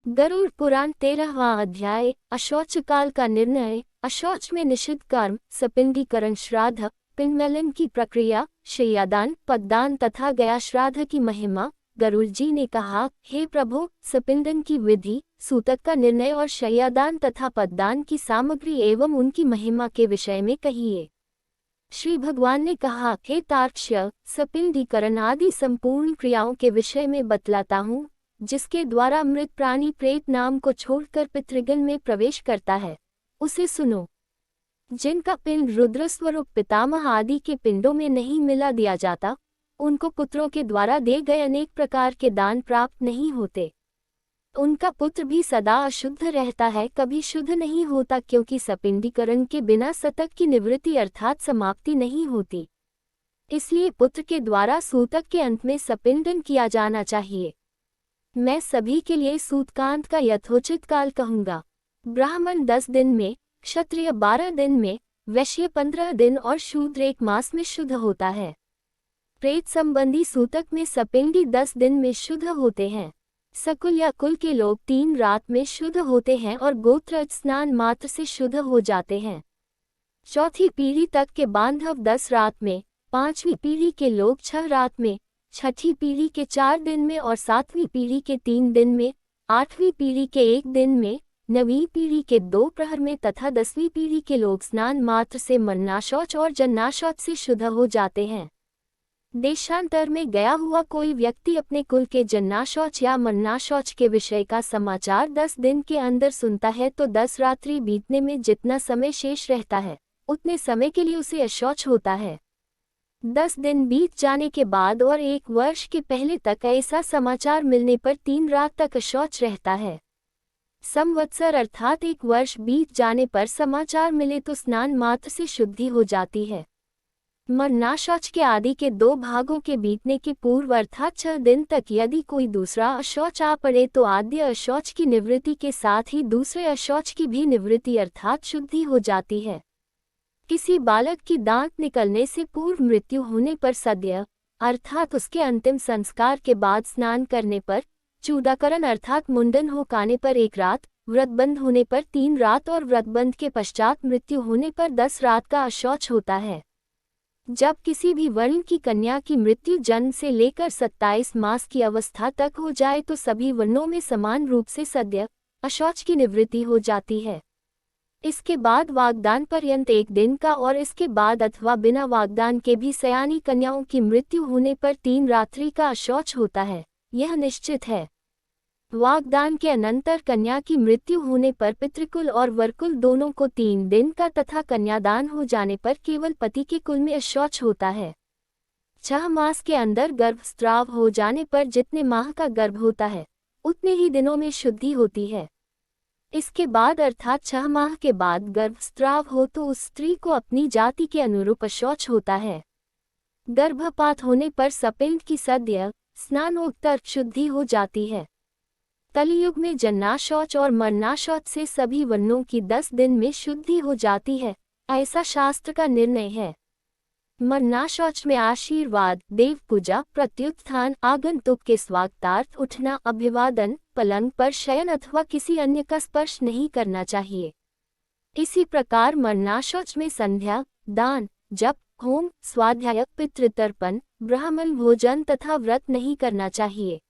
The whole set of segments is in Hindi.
गरुड़ पुराण 13वां अध्याय। अशौच काल का निर्णय। अशौच में निषिद्ध कर्म, सपिंडीकरण, श्राद्ध, पिंडमेलन की प्रक्रिया, शय्यादान, पददान तथा गया श्राद्ध की महिमा। गरुड़ जी ने कहा, हे प्रभु, सपिंडन की विधि, सूतक का निर्णय और शय्यादान तथा पददान की सामग्री एवं उनकी महिमा के विषय में कहिए। श्री भगवान ने कहा, हे तार्क्ष्य, सपिंडीकरण आदि संपूर्ण क्रियाओं के विषय में बतलाता हूँ, जिसके द्वारा मृत प्राणी प्रेत नाम को छोड़कर पितृगण में प्रवेश करता है, उसे सुनो। जिनका पिंड रुद्रस्वरूप पितामह आदि के पिंडों में नहीं मिला दिया जाता, उनको पुत्रों के द्वारा दे गए अनेक प्रकार के दान प्राप्त नहीं होते। उनका पुत्र भी सदा अशुद्ध रहता है, कभी शुद्ध नहीं होता, क्योंकि सपिंडीकरण के बिना सतक की निवृत्ति अर्थात समाप्ति नहीं होती। इसलिए पुत्र के द्वारा सूतक के अंत में सपिंडन किया जाना चाहिए। मैं सभी के लिए सूतकांत का यथोचित काल कहूँगा। ब्राह्मण 10 दिन में, क्षत्रिय 12 दिन में, वैश्य 15 दिन और शूद्र 1 मास में शुद्ध होता है। प्रेत संबंधी सूतक में सपिंडी 10 दिन में शुद्ध होते हैं। सकुल या कुल के लोग 3 रात में शुद्ध होते हैं और गोत्र स्नान मात्र से शुद्ध हो जाते हैं। चौथी पीढ़ी तक के बांधव 10 रात में, 5वीं पीढ़ी के लोग 6 रात में, छठी पीढ़ी के 4 दिन में और 7वीं पीढ़ी के 3 दिन में, 8वीं पीढ़ी के 1 दिन में, 9वीं पीढ़ी के 2 प्रहर में तथा 10वीं पीढ़ी के लोग स्नान मात्र से मरनाशौच और जन्नाशौच से शुद्ध हो जाते हैं। देशांतर में गया हुआ कोई व्यक्ति अपने कुल के जन्नाशौच या मरनाशौच के विषय का समाचार 10 दिन के अंदर सुनता है तो 10 रात्रि बीतने में जितना समय शेष रहता है, उतने समय के लिए उसे अशौच होता है। 10 दिन बीत जाने के बाद और 1 वर्ष के पहले तक ऐसा समाचार मिलने पर 3 रात तक अशौच रहता है। संवत्सर अर्थात 1 वर्ष बीत जाने पर समाचार मिले तो स्नान मात्र से शुद्धि हो जाती है। मरनाशौच के आदि के 2 भागों के बीतने के पूर्व अर्थात 6 दिन तक यदि कोई दूसरा अशौच आ पड़े तो आद्य अशौच की निवृत्ति के साथ ही दूसरे अशौच की भी निवृत्ति अर्थात शुद्धि हो जाती है। किसी बालक की दांत निकलने से पूर्व मृत्यु होने पर सद्य अर्थात उसके अंतिम संस्कार के बाद स्नान करने पर, चूदाकरण अर्थात मुंडन हो काने पर 1 रात, व्रतबंध होने पर 3 रात और व्रतबंध के पश्चात मृत्यु होने पर 10 रात का अशौच होता है। जब किसी भी वर्ण की कन्या की मृत्यु जन्म से लेकर 27 मास की अवस्था तक हो जाए तो सभी वर्णों में समान रूप से सद्य अशौच की निवृत्ति हो जाती है। इसके बाद वागदान पर्यंत 1 दिन का और इसके बाद अथवा बिना वागदान के भी सयानी कन्याओं की मृत्यु होने पर 3 रात्रि का अशौच होता है, यह निश्चित है। वागदान के अनंतर कन्या की मृत्यु होने पर पितृकुल और वरकुल दोनों को 3 दिन का तथा कन्यादान हो जाने पर केवल पति के कुल में अशौच होता है। 6 मास के अंदर गर्भस्राव हो जाने पर जितने माह का गर्भ होता है, उतने ही दिनों में शुद्धि होती है। इसके बाद अर्थात 6 माह के बाद गर्भस्राव हो तो उस स्त्री को अपनी जाति के अनुरूप अशौच होता है। गर्भपात होने पर सपिंड की सद्य स्नानोत्तर शुद्धि हो जाती है। कलियुग में जन्नाशौच और मरनाशौच से सभी वर्णों की 10 दिन में शुद्धि हो जाती है, ऐसा शास्त्र का निर्णय है। मरनाशौच में आशीर्वाद, देव पूजा, प्रत्युत्थान, आगंतुक के स्वागतार्थ उठना, अभिवादन, पलंग पर शयन अथवा किसी अन्य का स्पर्श नहीं करना चाहिए। इसी प्रकार मरनाशौच में संध्या, दान, जप, होम, स्वाध्याय, पितृतर्पण, ब्राह्मण भोजन तथा व्रत नहीं करना चाहिए।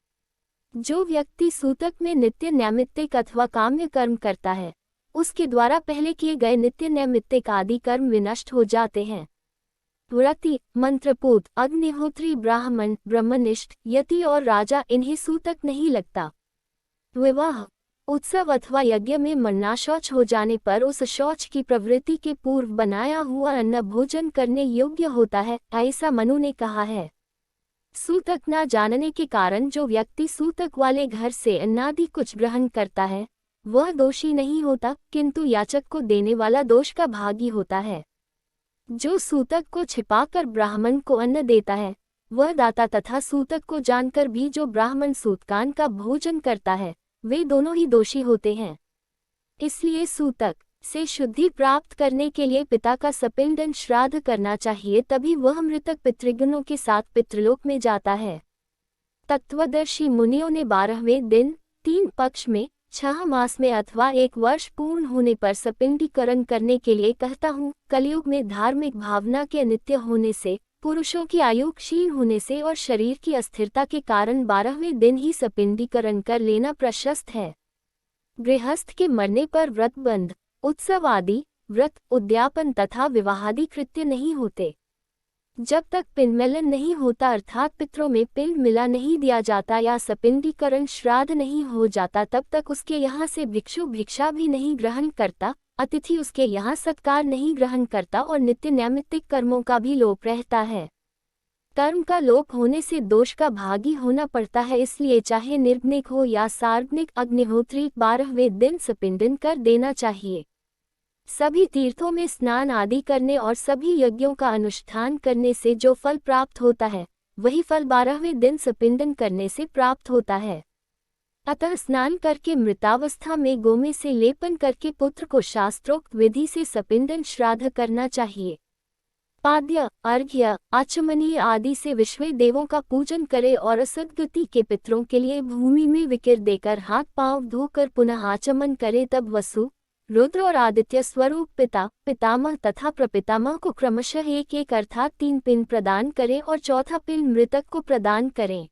जो व्यक्ति सूतक में नित्य नैमित्तिक अथवा काम्य कर्म करता है, उसके द्वारा पहले किए गए नित्य नैमित्तिक आदि कर्म विनष्ट हो जाते हैं। व्रती, मंत्रपूत, अग्निहोत्री, ब्राह्मण, ब्रह्मनिष्ठ, यति और राजा इन्हें सूतक नहीं लगता। विवाह, उत्सव अथवा यज्ञ में मरनाशौच हो जाने पर उस शौच की प्रवृत्ति के पूर्व बनाया हुआ अन्न भोजन करने योग्य होता है, ऐसा मनु ने कहा है। सूतक न जानने के कारण जो व्यक्ति सूतक वाले घर से अन्नादि कुछ ग्रहण करता है, वह दोषी नहीं होता, किंतु याचक को देने वाला दोष का भागी होता है। जो सूतक को छिपाकर ब्राह्मण को अन्न देता है, वह दाता तथा सूतक को जानकर भी जो ब्राह्मण सूतकान का भोजन करता है, वे दोनों ही दोषी होते हैं। इसलिए सूतक से शुद्धि प्राप्त करने के लिए पिता का सपिंडन श्राद्ध करना चाहिए, तभी वह मृतक पितृगणों के साथ पितृलोक में जाता है। तत्वदर्शी मुनियों ने 12वें दिन, 3 पक्ष में, 6 मास में अथवा 1 वर्ष पूर्ण होने पर सपिंडीकरण करने के लिए कहता हूँ। कलयुग में धार्मिक भावना के अनित्य होने से, पुरुषों की आयु क्षीण होने से और शरीर की अस्थिरता के कारण 12वें दिन ही सपिंडीकरण कर लेना प्रशस्त है। गृहस्थ के मरने पर व्रत बंध, उत्सव आदि, व्रत, उद्यापन तथा विवाहादि कृत्य नहीं होते। जब तक पिंडमेलन नहीं होता अर्थात पितरों में पिंड मिला नहीं दिया जाता या सपिंडीकरण श्राद्ध नहीं हो जाता, तब तक उसके यहाँ से भिक्षु भिक्षा भी नहीं ग्रहण करता, अतिथि उसके यहाँ सत्कार नहीं ग्रहण करता और नित्य नैमित्तिक कर्मों का भी लोप रहता है। कर्म का लोप होने से दोष का भागी होना पड़ता है, इसलिए चाहे निर्गुणिक हो या सार्वजनिक अग्निहोत्री 12वें दिन सपिंडन कर देना चाहिए। सभी तीर्थों में स्नान आदि करने और सभी यज्ञों का अनुष्ठान करने से जो फल प्राप्त होता है, वही फल 12वें दिन सपिंडन करने से प्राप्त होता है। अतः स्नान करके मृतावस्था में गोमे से लेपन करके पुत्र को शास्त्रोक्त विधि से सपिंडन श्राद्ध करना चाहिए। पाद्य, अर्घ्य, आचमनीय आदि से विश्व देवों का पूजन करे और असद्गति के पितरों के लिए भूमि में विकिर देकर हाथ पांव धोकर पुनः आचमन करे। तब वसु, रुद्र और आदित्य स्वरूप पिता, पितामह तथा प्रपितामह को क्रमशः एक एक अर्थात 3 पिंड प्रदान करें और चौथा पिंड मृतक को प्रदान करें।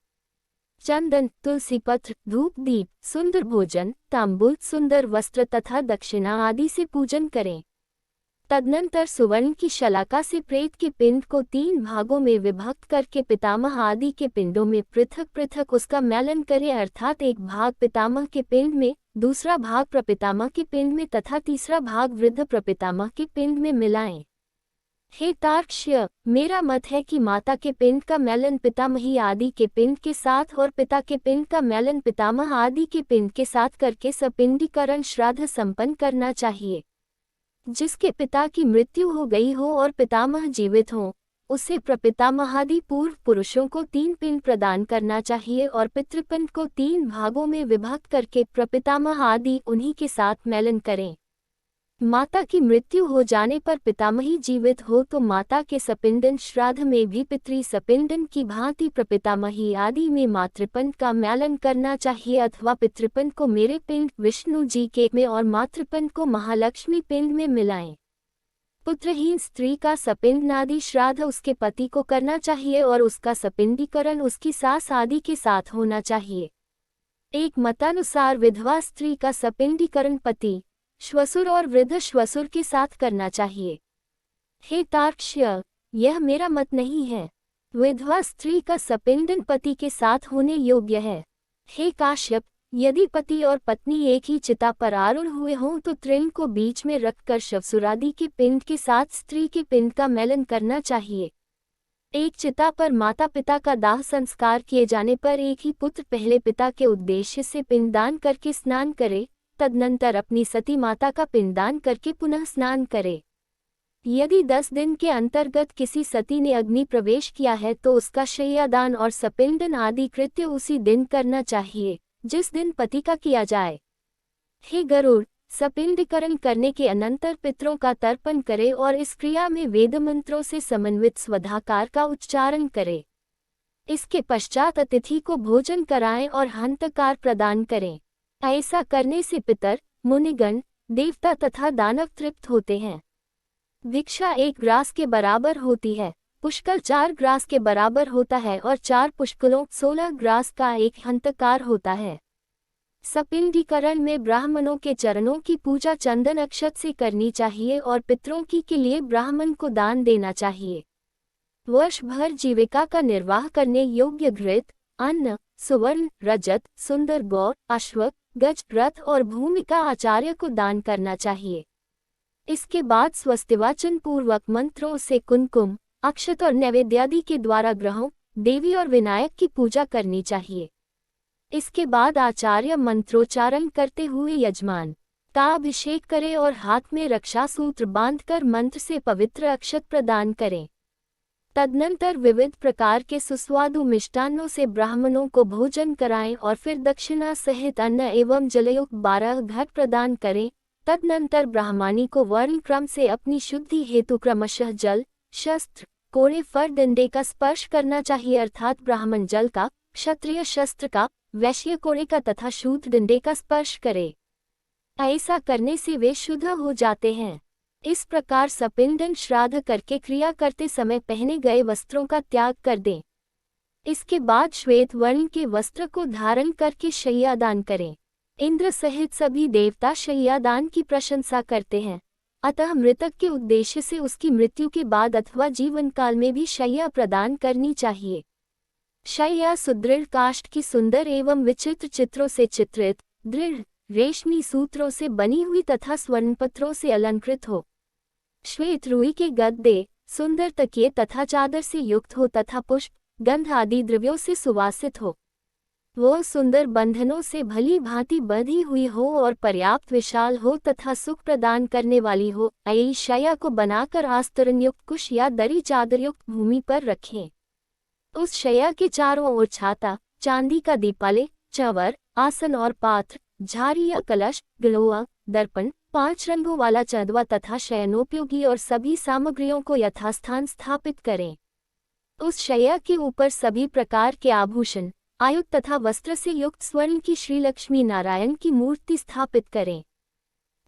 चंदन, तुलसी पत्र, धूप दीप, सुंदर भोजन, तांबूल, सुंदर वस्त्र तथा दक्षिणा आदि से पूजन करें। तदनंतर सुवर्ण की शलाका से प्रेत के पिंड को 3 भागों में विभक्त करके पितामह आदि के पिंडों में पृथक पृथक उसका मैलन करें, अर्थात एक भाग पितामह के पिंड में, दूसरा भाग प्रपितामह के पिंड में तथा तीसरा भाग वृद्ध प्रपितामह के पिंड में मिलाएं। हे तार्क्ष्य, मेरा मत है कि माता के पिंड का मैलन पितामही आदि के पिंड के साथ और पिता के पिंड का मैलन पितामह आदि के पिंड के साथ करके सपिंडीकरण श्राद्ध संपन्न करना चाहिए। जिसके पिता की मृत्यु हो गई हो और पितामह जीवित हो, उसे प्रपितामहादि पूर्व पुरुषों को 3 पिंड प्रदान करना चाहिए और पितृपिंड को 3 भागों में विभक्त करके प्रपितामह आदि उन्हीं के साथ मैलन करें। माता की मृत्यु हो जाने पर पितामही जीवित हो तो माता के सपिंडन श्राद्ध में भी पितृ सपिंडन की भांति प्रपितामही आदि में मातृपिंड का मैलन करना चाहिए, अथवा पितृपिंड को मेरे पिंड विष्णु जी के में और मातृपिंड को महालक्ष्मी पिंड में मिलाएं। पुत्रहीन स्त्री का सपिंड आदि श्राद्ध उसके पति को करना चाहिए और उसका सपिंडीकरण उसकी सास आदि के साथ होना चाहिए। एक मतानुसार विधवा स्त्री का सपिंडीकरण पति, श्वसुर और वृद्ध श्वसुर के साथ करना चाहिए। हे तार्क्ष्य, यह मेरा मत नहीं है। विधवा स्त्री का सपिंडन पति के साथ होने योग्य है। हे काश्यप, यदि पति और पत्नी एक ही चिता पर आरूढ़ हुए हों तो तृण को बीच में रखकर श्वसुरादि के पिंड के साथ स्त्री के पिंड का मैलन करना चाहिए। एक चिता पर माता पिता का दाह संस्कार किए जाने पर एक ही पुत्र पहले पिता के उद्देश्य से पिंडदान करके स्नान करे, तदनंतर अपनी सती माता का पिंडदान करके पुनः स्नान करे। यदि 10 दिन के अंतर्गत किसी सती ने अग्नि प्रवेश किया है तो उसका शय्यादान और सपिंडन आदि कृत्य उसी दिन करना चाहिए जिस दिन पति का किया जाए। हे गरुड़, सपिंडीकरण करने के अनंतर पितरों का तर्पण करे और इस क्रिया में वेद मंत्रों से समन्वित स्वधाकार का उच्चारण करे। इसके पश्चात अतिथि को भोजन कराएं और हंतकार प्रदान करें। ऐसा करने से पितर, मुनिगण, देवता तथा दानव तृप्त होते हैं। भिक्षा 1 ग्रास के बराबर होती है, पुष्कल 4 ग्रास के बराबर होता है और 4 पुष्कलों 16 ग्रास का एक हंतकार होता है। सपिंडीकरण में ब्राह्मणों के चरणों की पूजा चंदन अक्षत से करनी चाहिए और पितरों की के लिए ब्राह्मण को दान देना चाहिए। वर्ष भर जीविका का निर्वाह करने योग्य घृत, अन्न, सुवर्ण, रजत, सुंदर गौ, अश्व, गज, रथ और भूमि का आचार्य को दान करना चाहिए। इसके बाद स्वस्तिवाचन पूर्वक मंत्रों से कुमकुम, अक्षत और नैवेद्यादि के द्वारा ग्रहों, देवी और विनायक की पूजा करनी चाहिए। इसके बाद आचार्य मंत्रोच्चारण करते हुए यजमान का अभिषेक करे और हाथ में रक्षा सूत्र बांधकर मंत्र से पवित्र अक्षत प्रदान करें। तदनंतर विविध प्रकार के सुस्वादु मिष्टान्नों से ब्राह्मणों को भोजन कराएं और फिर दक्षिणा सहित अन्न एवं जलयुक्त 12 घट प्रदान करें। तदनंतर ब्राह्मणी को वर्ण क्रम से अपनी शुद्धि हेतु क्रमशः जल, शस्त्र, कोड़े फर डंडे का स्पर्श करना चाहिए, अर्थात ब्राह्मण जल का, क्षत्रिय शस्त्र का, वैश्य कोड़े का तथा शूद्र डंडे का स्पर्श करे। ऐसा करने से वे शुद्ध हो जाते हैं। इस प्रकार सपिंडन श्राद्ध करके क्रिया करते समय पहने गए वस्त्रों का त्याग कर दें। इसके बाद श्वेत वर्ण के वस्त्र को धारण करके शय्यादान करें। इंद्र सहित सभी देवता शय्यादान की प्रशंसा करते हैं, अतः मृतक के उद्देश्य से उसकी मृत्यु के बाद अथवा जीवन काल में भी शय्या प्रदान करनी चाहिए। शय्या सुदृढ़ काष्ठ की सुंदर एवं विचित्र चित्रों से चित्रित, दृढ़ रेशमी सूत्रों से बनी हुई तथा स्वर्णपत्रों से अलंकृत हो। श्वेत रुई के गद्दे, सुंदर तकिए तथा चादर से युक्त हो तथा पुष्प, गंध आदि द्रव्यों से सुवासित हो। वो सुंदर बंधनों से भली भांति बंधी हुई हो और पर्याप्त विशाल हो तथा सुख प्रदान करने वाली हो। ऐसी शय्या को बनाकर आस्तरणयुक्त कुश या दरी चादरयुक्त भूमि पर रखें। उस शय्या के चारों ओर छाता, चांदी का दीपाले, चंवर, आसन और पात्र, झारी या कलश, गिलोआ, दर्पण, 5 रंगों वाला चंदवा तथा शयनोपयोगी और सभी सामग्रियों को यथास्थान स्थापित करें। उस शय्या के ऊपर सभी प्रकार के आभूषण, आयुध तथा वस्त्र से युक्त स्वर्ण की श्री लक्ष्मी नारायण की मूर्ति स्थापित करें।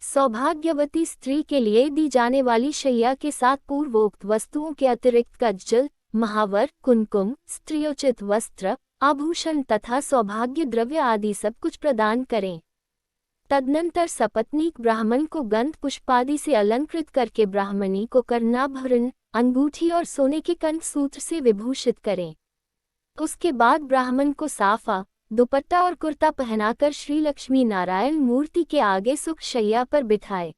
सौभाग्यवती स्त्री के लिए दी जाने वाली शय्या के साथ पूर्वोक्त वस्तुओं के अतिरिक्त कज्जल, महावर, कुमकुम, स्त्रियोचित वस्त्र, आभूषण तथा सौभाग्य द्रव्य आदि सब कुछ प्रदान करें। तदनंतर सपत्नीक ब्राह्मण को गंध पुष्पादि से अलंकृत करके ब्राह्मणी को कर्णाभरण, अंगूठी और सोने के कंठसूत्र से विभूषित करें। उसके बाद ब्राह्मण को साफा, दुपट्टा और कुर्ता पहनाकर श्री लक्ष्मी नारायण मूर्ति के आगे सुख शय्या पर बिठाए।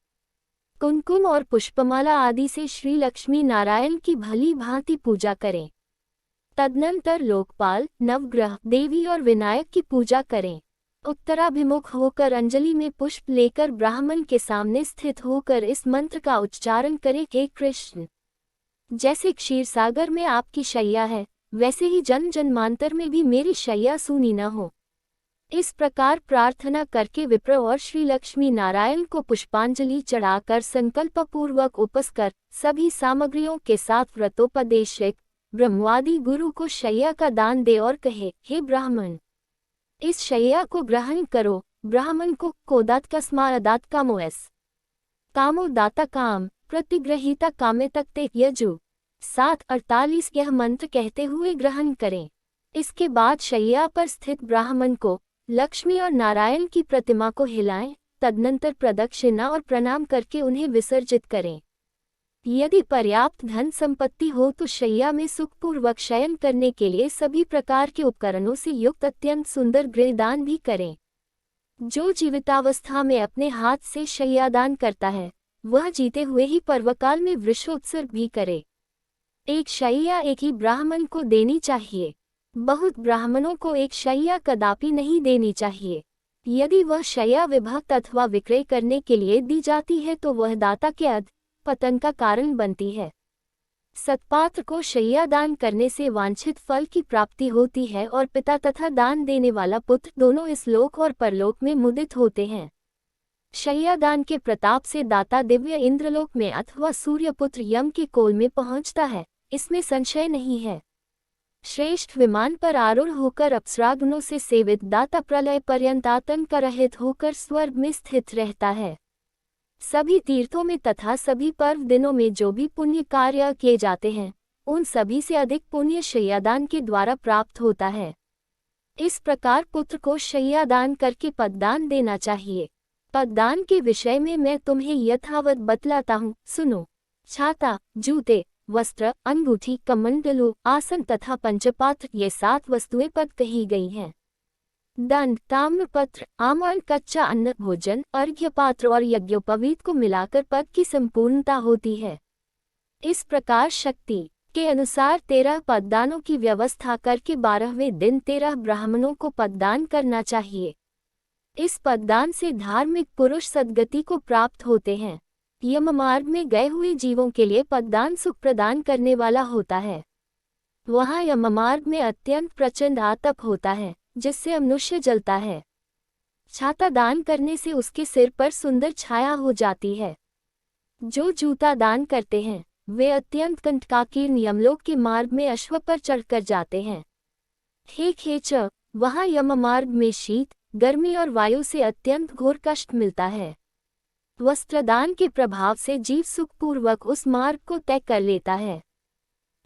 कुमकुम और पुष्पमाला आदि से श्री लक्ष्मी नारायण की भली भांति पूजा करें। तदनंतर लोकपाल, नवग्रह, देवी और विनायक की पूजा करें। उत्तराभिमुख होकर अंजलि में पुष्प लेकर ब्राह्मण के सामने स्थित होकर इस मंत्र का उच्चारण करें। हे कृष्ण, जैसे क्षीरसागर में आपकी शय्या है, वैसे ही जन्म जन्मांतर में भी मेरी शय्या सूनी न हो। इस प्रकार प्रार्थना करके विप्र और श्री लक्ष्मी नारायण को पुष्पांजलि चढ़ाकर संकल्पपूर्वक उपस कर सभी सामग्रियों के साथ व्रतोपदेशक ब्रह्मवादी गुरु को शय्या का दान दे और कहे, हे ब्राह्मण, इस शय्या को ग्रहण करो। ब्राह्मण को कोदात कस्मादात कामोएस, कामो दाता काम, प्रतिग्रहीता कामे तकते यजु 7:48 यह मंत्र कहते हुए ग्रहण करें। इसके बाद शय्या पर स्थित ब्राह्मण को लक्ष्मी और नारायण की प्रतिमा को हिलाएं। तदनंतर प्रदक्षिणा और प्रणाम करके उन्हें विसर्जित करें। यदि पर्याप्त धन संपत्ति हो तो शय्या में सुखपूर्वक शयन करने के लिए सभी प्रकार के उपकरणों से युक्त अत्यंत सुंदर गृहदान भी करें। जो जीवितावस्था में अपने हाथ से शय्यादान करता है, वह जीते हुए ही पर्वकाल में वृषोत्सर्ग भी करे। एक शय्या एक ही ब्राह्मण को देनी चाहिए। बहुत ब्राह्मणों को एक शय्या कदापि नहीं देनी चाहिए। यदि वह शय्या विभक्त अथवा विक्रय करने के लिए दी जाती है तो वह दाता के अध पतन का कारण बनती है। सत्पात्र को शय्या दान करने से वांछित फल की प्राप्ति होती है और पिता तथा दान देने वाला पुत्र दोनों इस लोक और परलोक में मुदित होते हैं। शय्या दान के प्रताप से दाता दिव्य इंद्रलोक में अथवा सूर्यपुत्र यम के कोल में पहुंचता है, इसमें संशय नहीं है। श्रेष्ठ विमान पर आरूढ़ होकर अप्सरागुणों से सेवित दाता प्रलय पर्यंत आतंक रहित होकर स्वर्ग में स्थित रहता है। सभी तीर्थों में तथा सभी पर्व दिनों में जो भी पुण्य कार्य किए जाते हैं, उन सभी से अधिक पुण्य शय्यादान के द्वारा प्राप्त होता है। इस प्रकार पुत्र को शय्यादान करके पददान देना चाहिए। पददान के विषय में मैं तुम्हें यथावत बतलाता हूँ, सुनो। छाता, जूते, वस्त्र, अंगूठी, कमंडलू, आसन तथा पंचपात्र ये 7 वस्तुएं पद कही गई हैं। दंड, ताम्रपत्र, आमरण, कच्चा अन्न, भोजन, अर्घ्यपात्र और यज्ञोपवीत को मिलाकर पद की संपूर्णता होती है। इस प्रकार शक्ति के अनुसार 13 पददानों की व्यवस्था करके 12वें दिन 13 ब्राह्मणों को पददान करना चाहिए। इस पददान से धार्मिक पुरुष सद्गति को प्राप्त होते हैं। यममार्ग में गए हुए जीवों के लिए पददान सुख प्रदान करने वाला होता है। वहाँ यममार्ग में अत्यंत प्रचंड आतप होता है, जिससे मनुष्य जलता है। छाता दान करने से उसके सिर पर सुंदर छाया हो जाती है। जो जूता दान करते हैं, वे अत्यंत कंटकाकीर्ण यमलोक के मार्ग में अश्व पर चढ़कर जाते हैं। हे खेच, वहाँ यममार्ग में शीत, गर्मी और वायु से अत्यंत घोर कष्ट मिलता है। वस्त्रदान के प्रभाव से जीव सुखपूर्वक उस मार्ग को तय कर लेता है।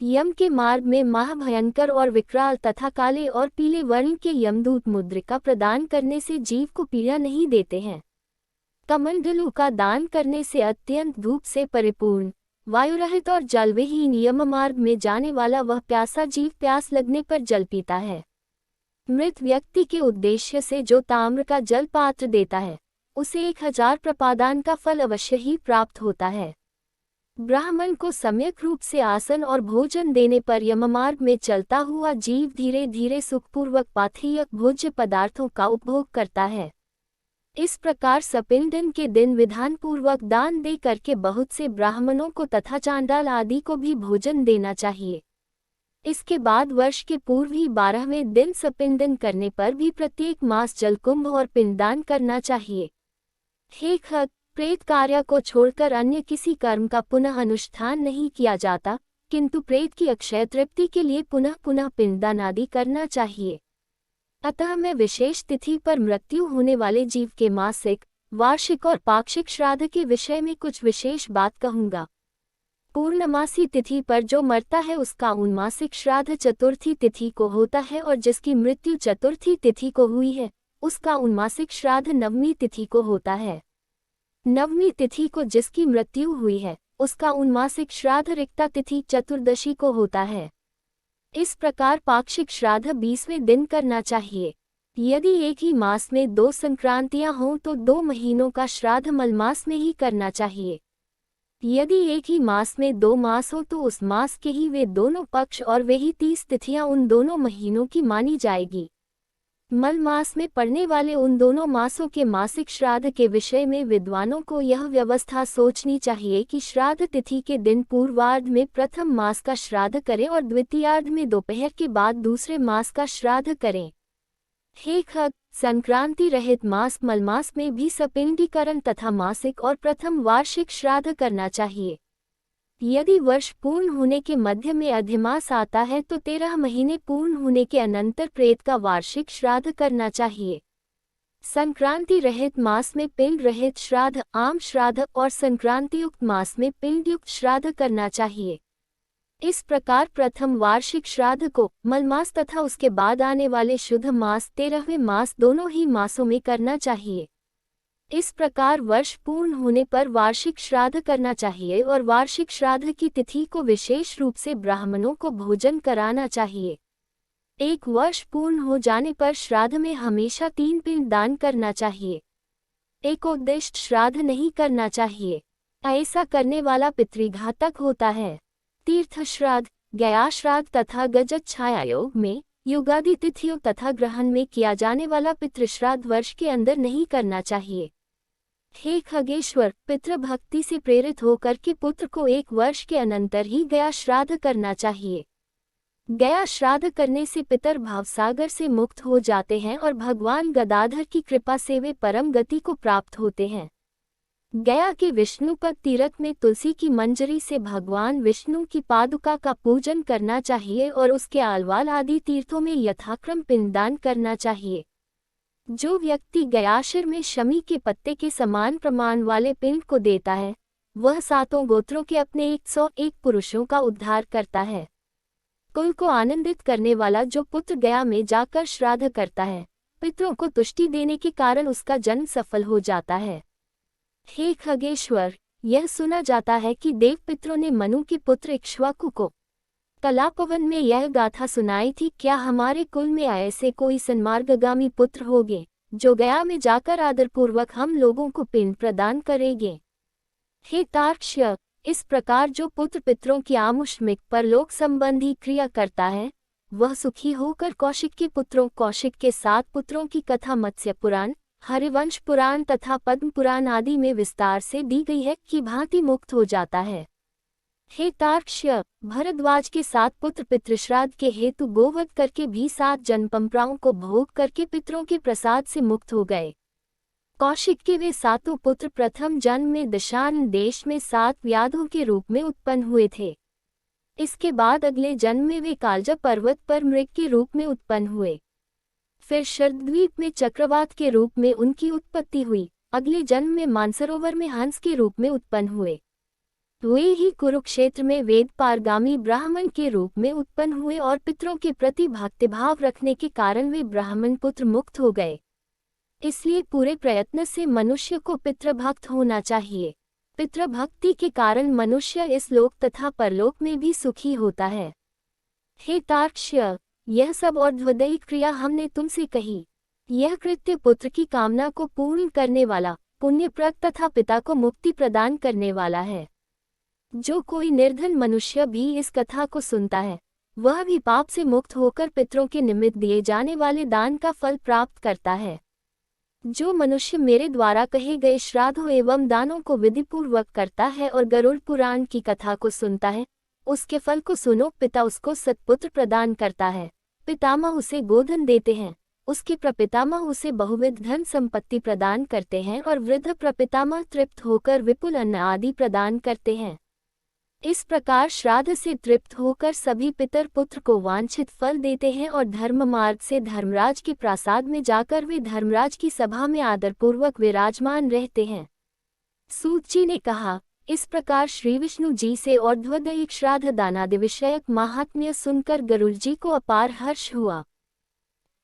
यम के मार्ग में महाभयंकर और विकराल तथा काले और पीले वर्ण के यमदूत मुद्रिका प्रदान करने से जीव को पीड़ा नहीं देते हैं। कमंडलू का दान करने से अत्यंत धूप से परिपूर्ण, वायुरहित और जलविहीन यम मार्ग में जाने वाला वह प्यासा जीव प्यास लगने पर जल पीता है। मृत व्यक्ति के उद्देश्य से जो ताम्र का जल पात्र देता है, उसे 1000 प्रपादान का फल अवश्य ही प्राप्त होता है। ब्राह्मण को सम्यक रूप से आसन और भोजन देने पर यममार्ग में चलता हुआ जीव धीरे धीरे सुखपूर्वक पाथेय भोज्य पदार्थों का उपभोग करता है। इस प्रकार सपिंडन के दिन विधानपूर्वक दान दे करके बहुत से ब्राह्मणों को तथा चांडाल आदि को भी भोजन देना चाहिए। इसके बाद वर्ष के पूर्व ही 12वें दिन सपिंडन करने पर भी प्रत्येक मास जलकुंभ और पिंडदान करना चाहिए। हे खग, प्रेत कार्य को छोड़कर अन्य किसी कर्म का पुनः अनुष्ठान नहीं किया जाता, किंतु प्रेत की अक्षय तृप्ति के लिए पुनः पुनः पिंडदान आदि करना चाहिए। अतः मैं विशेष तिथि पर मृत्यु होने वाले जीव के मासिक, वार्षिक और पाक्षिक श्राद्ध के विषय में कुछ विशेष बात कहूँगा। पूर्णमासी तिथि पर जो मरता है उसका उन्मासिक श्राद्ध चतुर्थी तिथि को होता है, और जिसकी मृत्यु चतुर्थी तिथि को हुई है उसका उन्मासिक श्राद्ध नवमी तिथि को होता है। नवमी तिथि को जिसकी मृत्यु हुई है उसका उन्मासिक श्राद्ध रिक्ता तिथि चतुर्दशी को होता है। इस प्रकार पाक्षिक श्राद्ध 20वें दिन करना चाहिए। यदि एक ही मास में 2 संक्रांतियां हों तो 2 महीनों का श्राद्ध मलमास में ही करना चाहिए। यदि एक ही मास में 2 मास हो तो उस मास के ही वे दोनों पक्ष और वे ही 30 तिथियां उन दोनों महीनों की मानी जाएगी। मल मास में पड़ने वाले उन दोनों मासों के मासिक श्राद्ध के विषय में विद्वानों को यह व्यवस्था सोचनी चाहिए कि श्राद्ध तिथि के दिन पूर्वार्ध में प्रथम मास का श्राद्ध करें और द्वितीयार्ध में दोपहर के बाद दूसरे मास का श्राद्ध करें। हे खग, संक्रांति रहित मास मलमास में भी सपिंडीकरण तथा मासिक और प्रथम वार्षिक श्राद्ध करना चाहिए। यदि वर्ष पूर्ण होने के मध्य में अधिमास आता है तो 13 महीने पूर्ण होने के अनंतर प्रेत का वार्षिक श्राद्ध करना चाहिए। संक्रांति रहित मास में पिंड रहित श्राद्ध, आम श्राद्ध और संक्रांति युक्त मास में पिंड युक्त श्राद्ध करना चाहिए। इस प्रकार प्रथम वार्षिक श्राद्ध को मलमास तथा उसके बाद आने वाले शुद्ध मास 13वें मास दोनों ही मासों में करना चाहिए। इस प्रकार वर्ष पूर्ण होने पर वार्षिक श्राद्ध करना चाहिए और वार्षिक श्राद्ध की तिथि को विशेष रूप से ब्राह्मणों को भोजन कराना चाहिए। एक वर्ष पूर्ण हो जाने पर श्राद्ध में हमेशा 3 पिंड दान करना चाहिए। एकोद्दिष्ट श्राद्ध नहीं करना चाहिए, ऐसा करने वाला पितृघातक होता है। तीर्थ श्राद्ध, गया श्राद्ध तथा गजत छाया योग में युगादि तिथियों तथा ग्रहण में किया जाने वाला पितृश्राद्ध वर्ष के अंदर नहीं करना चाहिए। हे खगेश्वर, पितृभक्ति से प्रेरित होकर के पुत्र को 1 वर्ष के अनंतर ही गया श्राद्ध करना चाहिए। गया श्राद्ध करने से पितर भावसागर से मुक्त हो जाते हैं और भगवान गदाधर की कृपा से वे परम गति को प्राप्त होते हैं। गया के विष्णुपद तीर्थ में तुलसी की मंजरी से भगवान विष्णु की पादुका का पूजन करना चाहिए और उसके आलवाल आदि तीर्थों में यथाक्रम पिंडदान करना चाहिए। जो व्यक्ति गयाशिर में शमी के पत्ते के समान प्रमाण वाले पिंड को देता है, वह 7 गोत्रों के अपने 101 पुरुषों का उद्धार करता है। कुल को आनंदित करने वाला जो पुत्र गया में जाकर श्राद्ध करता है, पितरों को तुष्टि देने के कारण उसका जन्म सफल हो जाता है। हे खगेश्वर, यह सुना जाता है कि देव पितरों ने मनु के पुत्र इक्ष्वाकु को कलापवन में यह गाथा सुनाई थी, क्या हमारे कुल में ऐसे कोई सन्मार्गगामी पुत्र होंगे जो गया में जाकर आदरपूर्वक हम लोगों को पिंड प्रदान करेंगे। हे तार्क्ष्य, इस प्रकार जो पुत्र पितरों की आमुष्मिक परलोक संबंधी क्रिया करता है, वह सुखी होकर कौशिक के पुत्रों कौशिक के 7 पुत्रों की कथा मत्स्य पुराण, हरिवंश पुराण तथा पद्म पुराण आदि में विस्तार से दी गई है कि भांति मुक्त हो जाता है। हे तार्क्ष्य, भरद्वाज के 7 पुत्र पितृश्राद्ध के हेतु गोवध करके भी 7 जन्मपंपराओं को भोग करके पितरों के प्रसाद से मुक्त हो गए। कौशिक के वे 7 पुत्र प्रथम जन्म में दशान देश में 7 व्याधों के रूप में उत्पन्न हुए थे। इसके बाद अगले जन्म में वे कालजा पर्वत पर मृग के रूप में उत्पन्न हुए। फिर शरद्वीप में चक्रवात के रूप में उनकी उत्पत्ति हुई। अगले जन्म में मानसरोवर में हंस के रूप में उत्पन्न हुए। वे ही कुरुक्षेत्र में वेद पारगामी ब्राह्मण के रूप में उत्पन्न हुए और पितरों के प्रति भक्तिभाव रखने के कारण वे ब्राह्मण पुत्र मुक्त हो गए। इसलिए पूरे प्रयत्न से मनुष्य को पितृभक्त होना चाहिए। पितृभक्ति के कारण मनुष्य इस लोक तथा परलोक में भी सुखी होता है। हे तार्क्ष्य, यह सब और द्वदयी क्रिया हमने तुमसे कही। यह कृत्य पुत्र की कामना को पूर्ण करने वाला, पुण्यप्रद तथा पिता को मुक्ति प्रदान करने वाला है। जो कोई निर्धन मनुष्य भी इस कथा को सुनता है, वह भी पाप से मुक्त होकर पितरों के निमित्त दिए जाने वाले दान का फल प्राप्त करता है। जो मनुष्य मेरे द्वारा कहे गए श्राद्धों एवं दानों को विधिपूर्वक करता है और गरुड़ पुराण की कथा को सुनता है, उसके फल को सुनो। पिता उसको सत्पुत्र प्रदान करता है, पितामह उसे गोधन देते हैं, उसके प्रपितामह उसे बहुविध धन संपत्ति प्रदान करते हैं और वृद्ध प्रपितामह तृप्त होकर विपुल अन्न आदि प्रदान करते हैं। इस प्रकार श्राद्ध से तृप्त होकर सभी पितर पुत्र को वांछित फल देते हैं और धर्म मार्ग से धर्मराज के प्रासाद में जाकर वे धर्मराज की सभा में आदरपूर्वक विराजमान रहते हैं। सूत जी ने कहा, इस प्रकार श्री विष्णु जी से और द्वदैहिक श्राद्ध दानादि विषयक महात्म्य सुनकर गरुड़ जी को अपार हर्ष हुआ।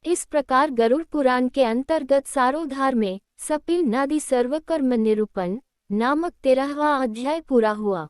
इस प्रकार गरुड़ पुराण के अंतर्गत सारोद्धार में सपिल नादि सर्वकर्म निरूपण नामक 13वां अध्याय पूरा हुआ।